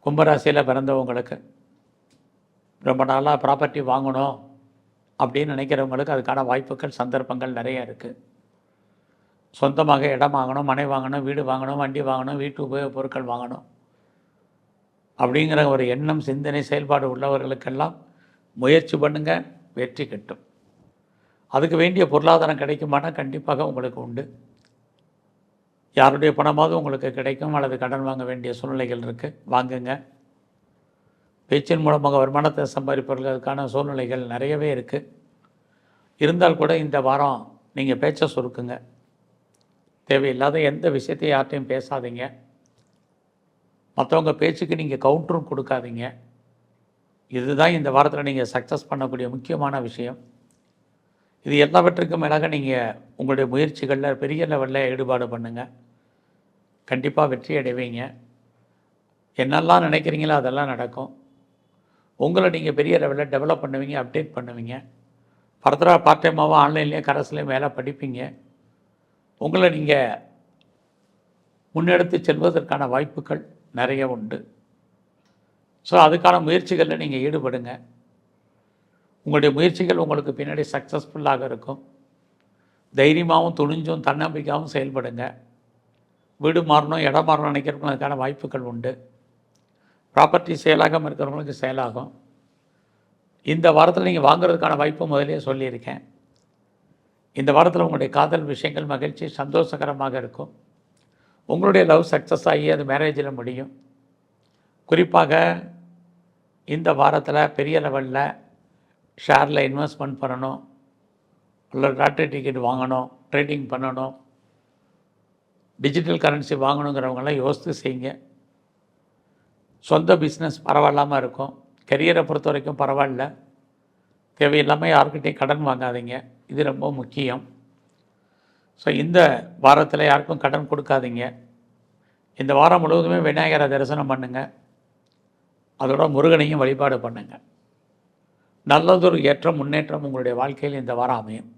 கும்பராசியில் பிறந்தவங்களுக்கு ரொம்ப நாளாக ப்ராப்பர்ட்டி வாங்கணும் அப்படின்னு நினைக்கிறவங்களுக்கு அதுக்கான வாய்ப்புகள் சந்தர்ப்பங்கள் நிறைய இருக்குது. சொந்தமாக இடம் வாங்கணும், மனை வாங்கணும், வீடு வாங்கணும், வண்டி வாங்கணும், வீட்டு உபயோகப் பொருட்கள் வாங்கணும் அப்படிங்கிற ஒரு எண்ணம், சிந்தனை, செயல்பாடு உள்ளவர்களுக்கெல்லாம் முயற்சி பண்ணுங்கள், வெற்றி கிட்டும். அதுக்கு வேண்டிய பொருளாதாரம் கிடைக்குமானா கண்டிப்பாக உங்களுக்கு உண்டு. யாருடைய பணமாவது உங்களுக்கு கிடைக்கும், அல்லது கடன் வாங்க வேண்டிய சூழ்நிலைகள் இருக்குது, வாங்குங்க. பேச்சின் மூலமாக வருமானத்தை சம்பாதிப்பவர்களுக்கான சூழ்நிலைகள் நிறையவே இருக்குது. இருந்தால் கூட இந்த வாரம் நீங்கள் பேச்சை சுருக்குங்க. தேவையில்லாத எந்த விஷயத்தையும் யார்ட்டையும் பேசாதீங்க. மற்றவங்க பேச்சுக்கு நீங்கள் கவுண்டரும் கொடுக்காதீங்க. இதுதான் இந்த வாரத்தில் நீங்கள் சக்ஸஸ் பண்ணக்கூடிய முக்கியமான விஷயம். இது எல்லாவற்றுக்கும் மேலாக நீங்கள் உங்களுடைய முயற்சிகளில் பெரிய லெவலில் ஈடுபாடு பண்ணுங்கள். கண்டிப்பாக வெற்றி அடைவீங்க. என்னெல்லாம் நினைக்கிறீங்களோ அதெல்லாம் நடக்கும். உங்களை நீங்கள் பெரிய லெவலில் டெவலப் பண்ணுவீங்க, அப்டேட் பண்ணுவீங்க. ஃபர்தராக பார்ட் டைமாகவும் ஆன்லைன்லேயும் கரஸ்லேயும் வேலை படிப்பீங்க. உங்களை நீங்கள் முன்னெடுத்து செல்வதற்கான வாய்ப்புகள் நிறைய உண்டு. ஸோ அதுக்கான முயற்சிகளில் நீங்கள் ஈடுபடுங்க. உங்களுடைய முயற்சிகள் உங்களுக்கு பின்னாடி சக்ஸஸ்ஃபுல்லாக இருக்கும். தைரியமாகவும் துணிஞ்சும் தன்னம்பிக்கையாகவும் செயல்படுங்க. வீடு மாறணும், இடம் மாறணும் நினைக்கிறவங்களுக்கு அதுக்கான வாய்ப்புகள் உண்டு. ப்ராப்பர்ட்டி சேலாகாமல் இருக்கிறவங்களுக்கு சேலாகும். இந்த வாரத்தில் நீங்கள் வாங்குறதுக்கான வாய்ப்பு முதலே சொல்லியிருக்கேன். இந்த வாரத்தில் உங்களுடைய காதல் விஷயங்கள் மகிழ்ச்சி சந்தோஷகரமாக இருக்கும். உங்களுடைய லவ் சக்ஸஸ் ஆகி அது மேரேஜில் முடியும். குறிப்பாக இந்த வாரத்தில் பெரிய லெவலில் ஷேரில் இன்வெஸ்ட்மெண்ட் பண்ணணும், இல்லை லாட்டரி டிக்கெட் வாங்கணும், ட்ரேடிங் பண்ணணும், டிஜிட்டல் கரன்சி வாங்கணுங்கிறவங்களாம் யோசித்து செய்யுங்க. சொந்த பிஸ்னஸ் பரவாயில்லாமல் இருக்கும். கெரியரை பொறுத்த வரைக்கும் பரவாயில்ல. தேவையில்லாமல் யாருக்கிட்டையும் கடன் வாங்காதீங்க, இது ரொம்ப முக்கியம். ஸோ இந்த வாரத்தில் யாருக்கும் கடன் கொடுக்காதீங்க. இந்த வாரம் முழுவதுமே விநாயகரை தரிசனம் பண்ணுங்கள். அதோட முருகனையும் வழிபாடு பண்ணுங்கள். நல்லதொரு ஏற்றம் முன்னேற்றம் உங்களுடைய வாழ்க்கையில் இந்த வாரம் அமையும்.